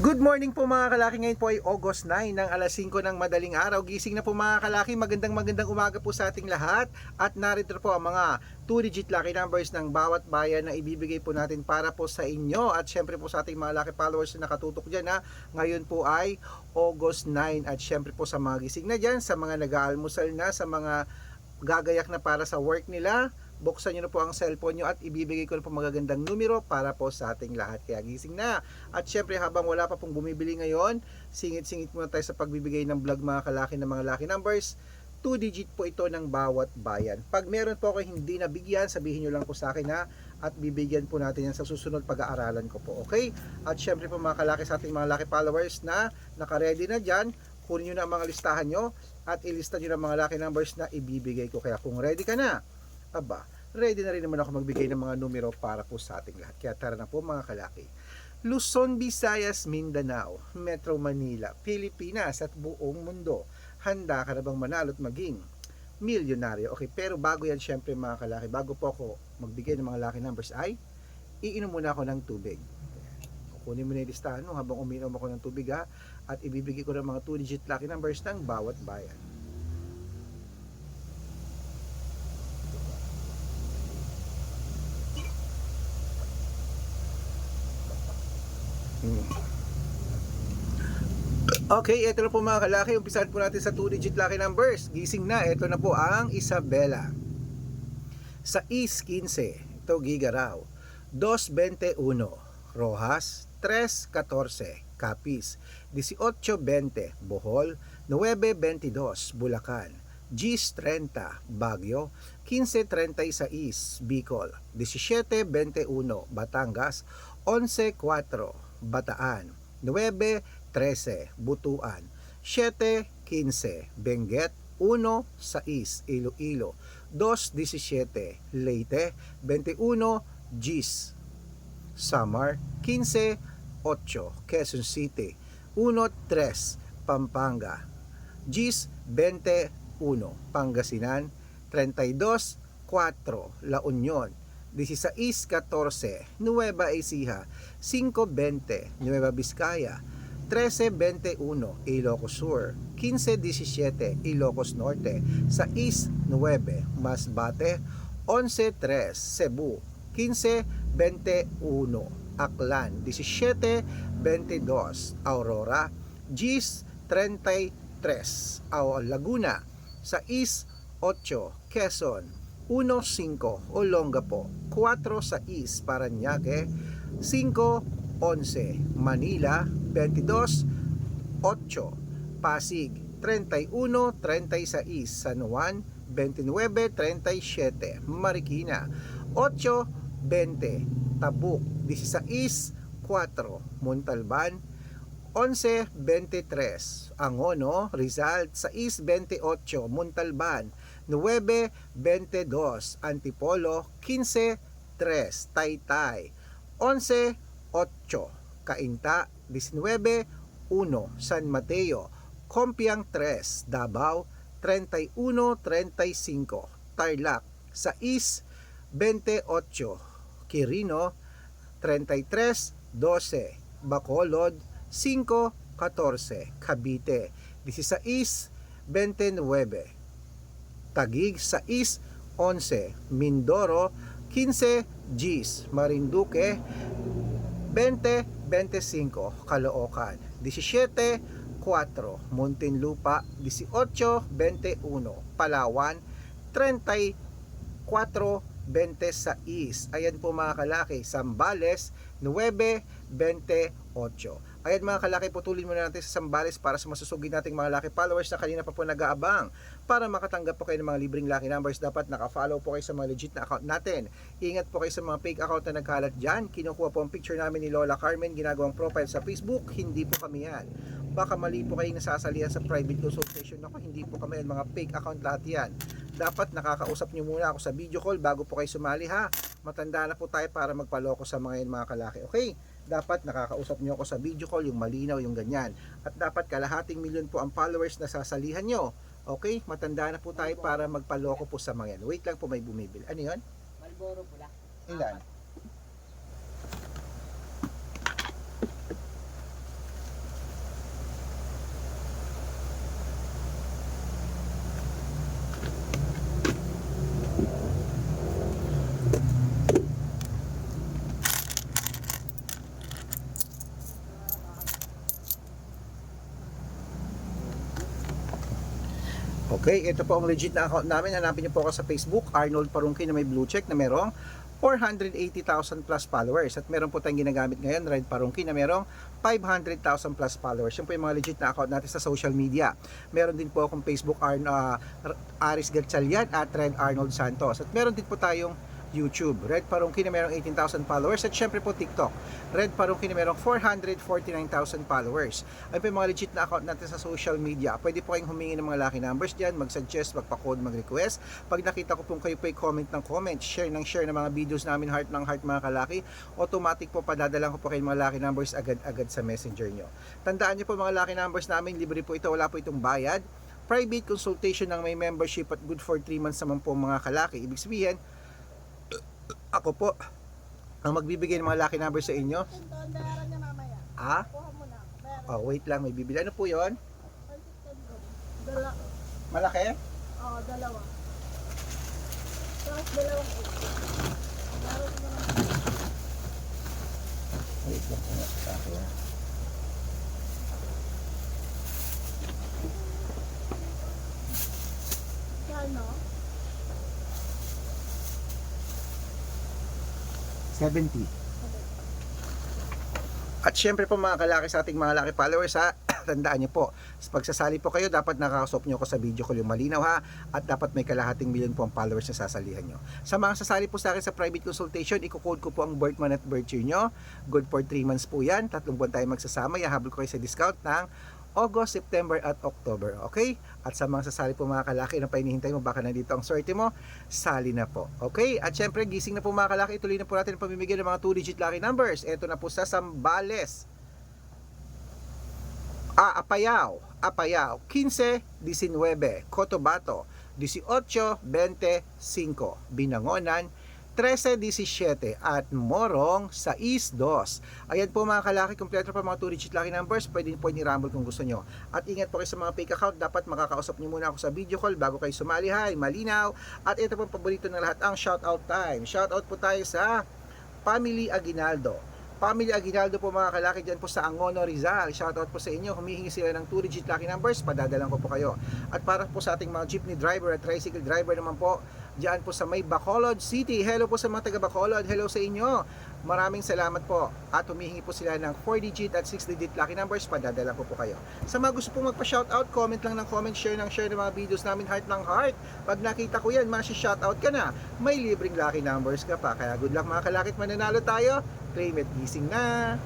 Good morning po mga kalaki, ngayon po ay August 9 ng alas 5 ng madaling araw. Gising na po mga kalaki, magandang umaga po sa ating lahat. At narito po ang mga 2-digit lucky numbers ng bawat bayan na ibibigay po natin para po sa inyo. At syempre po sa ating mga lucky followers na nakatutok dyan ha. Ngayon po ay August 9 at syempre po sa mga gising na dyan, sa mga nag-aalmusal na, sa mga gagayak na para sa work nila, buksan nyo na po ang cellphone nyo at ibibigay ko na po magagandang numero para po sa ating lahat. Kaya gising na. At syempre habang wala pa pong bumibili ngayon, singit-singit muna tayo sa pagbibigay ng vlog mga kalaki ng mga lucky numbers. 2-digit po ito ng bawat bayan. Pag meron po ako hindi nabigyan, sabihin nyo lang po sa akin ha, at bibigyan po natin yan sa susunod pag-aaralan ko po. Okay? At syempre po mga kalaki sa ating mga lucky followers na naka-ready na dyan, kunin nyo na ang mga listahan nyo at ilista nyo na mga lucky numbers na ibibigay ko. Kaya kung ready ka na, aba, ready na rin naman ako magbigay ng mga numero para po sa ating lahat. Kaya tara na po mga kalaki. Luzon, Visayas, Mindanao, Metro Manila, Pilipinas at buong mundo. Handa ka na bang manalo at maging milyonaryo? Okay, pero bago yan syempre mga kalaki, bago po ako magbigay ng mga lucky numbers ay iinom muna ako ng tubig. Kunin mo na yung listahan no, habang umiinom ako ng tubig ha, at ibibigay ko ng mga 2-digit lucky numbers ng bawat bayan. Okay, ito na po mga kalaki. Umpisahan po natin sa 2-digit lucky numbers. Gising na, ito na po ang Isabela. Sa East 15, ito Gigaraw. 221, Rojas. 314, Capiz. 1820, Bohol. 922, Bulacan. Gis 30, Baguio. 1536, Bicol. 1721, Batangas. 11-4, Bataan. 9-13, Butuan. 7-15, Benguet. 1-6, Iloilo. 2-17, Leyte. 21, Gis. Samar. 15-8, Quezon City. 1-3, Pampanga. Gis 21, Pangasinan. 32-4, La Union. 16-14, Nueva Ecija. 5-20, Nueva Vizcaya. 13-21, Ilocos Sur. 15-17, Ilocos Norte. 6-9, Masbate. 11-3, Cebu. 15-21, Aklan. 17-22, Aurora. Gis 33, Laguna. 6-8, Quezon. 1-5, Olongapo. 4-6, Parañaque. 5-11, Manila. 22-8, Pasig. 31-36, San Juan. 29-37, Marikina. 8-20, Tabuk. 16-4, Montalban. 11-23, Angono, Rizal. 6-28, Montalban. 9-22, Antipolo. 15-3, Taytay. 11-8, Cainta. 19-1, San Mateo. Compiang 3, Davao. 31-35, Tarlac. 6-28, Quirino. 33-12, Bacolod. 5-14, Cavite. 16-29, Taguig. 6-11, Mindoro. 15, Gis, Marinduque. 20-25, Caloocan. 17-4, Muntinlupa. 18-21, Palawan. 34-26, ayan po mga kalaki, Zambales. 9-28. Ayan mga kalaki, putulin muna natin sa Zambales para sa masusugid nating mga lucky followers na kanina pa po nag-aabang. Para makatanggap po kayo ng mga libreng lucky numbers, dapat naka-follow po kayo sa mga legit na account natin. Ingat po kayo sa mga fake account na nagkalat dyan. Kinukuha po ang picture namin ni Lola Carmen, ginagawang profile sa Facebook. Hindi po kami yan. Baka mali po kayong nasasalihan sa private consultation. Ako, hindi po kami yan, mga fake account lahat yan. Dapat nakakausap nyo muna ako sa video call bago po kayo sumali ha. Matanda na po tayo para magpaloko sa mga yan mga kalaki. Okay? Dapat nakakausap nyo ako sa video call, yung malinaw, yung ganyan. At dapat kalahating milyon po ang followers na sasalihan nyo. Okay? Matanda na po tayo para magpaloko po sa mga yan. Wait lang po, may bumibili. Ano yun? Malboro pula. Ilan? Okay, ito po ang legit na account namin. Hanapin niyo po ako sa Facebook, Arnold Parungki na may blue check na merong 480,000 plus followers. At meron po tayong ginagamit ngayon, Red Parungki, na merong 500,000 plus followers. Yun po yung mga legit na account natin sa social media. Meron din po akong Facebook, Aris Gatchalian at Red Arnold Santos. At meron din po tayong YouTube, Red Parungki na merong 18,000 followers, at syempre po TikTok, Red Parungki na merong 449,000 followers. Ay po yung mga legit na account natin sa social media. Pwede po kayong humingi ng mga lucky numbers dyan, mag-suggest, magpa-code, mag-request. Pag nakita ko po kayo po comment ng comment, share ng mga videos namin, heart ng heart mga kalaki, automatic po padadalang ko po kayo mga lucky numbers agad-agad sa messenger nyo. Tandaan nyo po mga lucky numbers namin, libre po ito, wala po itong bayad. Private consultation ng may membership at good for 3 months naman po mga kalaki. Ibig sabihin, ako po ang magbibigay ng mga lucky numbers sa inyo. Bayaran niya mamaya. Ah? Kuha mo na. Bayaran. Oh, wait lang, may bibili. Ano po yon? Dala. Malaki? Oo, dalawa. Tapos dalawang egg. Bayaran mo na. Wait lang po nga sa akin. Kano? 70. At syempre po mga kalaki sa ating mga laki followers ha, tandaan nyo po, pagsasali po kayo, dapat nakakasop nyo ko sa video ko yung malinaw ha, at dapat may kalahating milyon po ang followers na sasalihan nyo. Sa mga sasali po sa akin sa private consultation, i-code ko po ang birth month at birth year nyo. Good for 3 months po yan, 3 buwan tayo magsasama, yahabol ko kayo sa discount ng August, September at October. Okay? At sa mga sasali po mga kalaki, ano pa hinihintay mo? Baka nandito ang swerte mo, sali na po. Okay? At syempre, gising na po mga kalaki, ituloy na po natin ang pamimigay ng mga 2-digit lucky numbers. Ito na po sa Zambales. Apayao, 15-19, Cotabato, 18-25, Binangonan, 13-17 at Morong 6-2. Ayan po mga kalaki, kompleto pa mga 2-digit lucky numbers. Pwede po i-rumble kung gusto nyo. At ingat po kayo sa mga fake account. Dapat makakausap nyo muna ako sa video call bago kayo sumali. Hi, malinaw. At ito po paborito ng lahat, ang shoutout time. Shoutout po tayo sa Family Aguinaldo. Family Aguinaldo po mga kalaki dyan po sa Angono, Rizal. Shoutout po sa inyo. Humihingi sila ng 2-digit lucky numbers. Padadalan ko po kayo. At para po sa ating mga jeepney driver at tricycle driver naman po, dyan po sa may Bacolod City. Hello po sa mga taga Bacolod. Hello sa inyo. Maraming salamat po. At humihingi po sila ng 4-digit at 6-digit lucky numbers. Padadalan ko po kayo. Sa mga gusto pong magpa-shoutout, comment lang ng comment, share ng mga videos namin, heart ng heart. Pag nakita ko yan, shoutout ka na. May libreng lucky numbers ka pa. Kaya good luck mga kalakit, mananalo tayo. Claim it, gising na!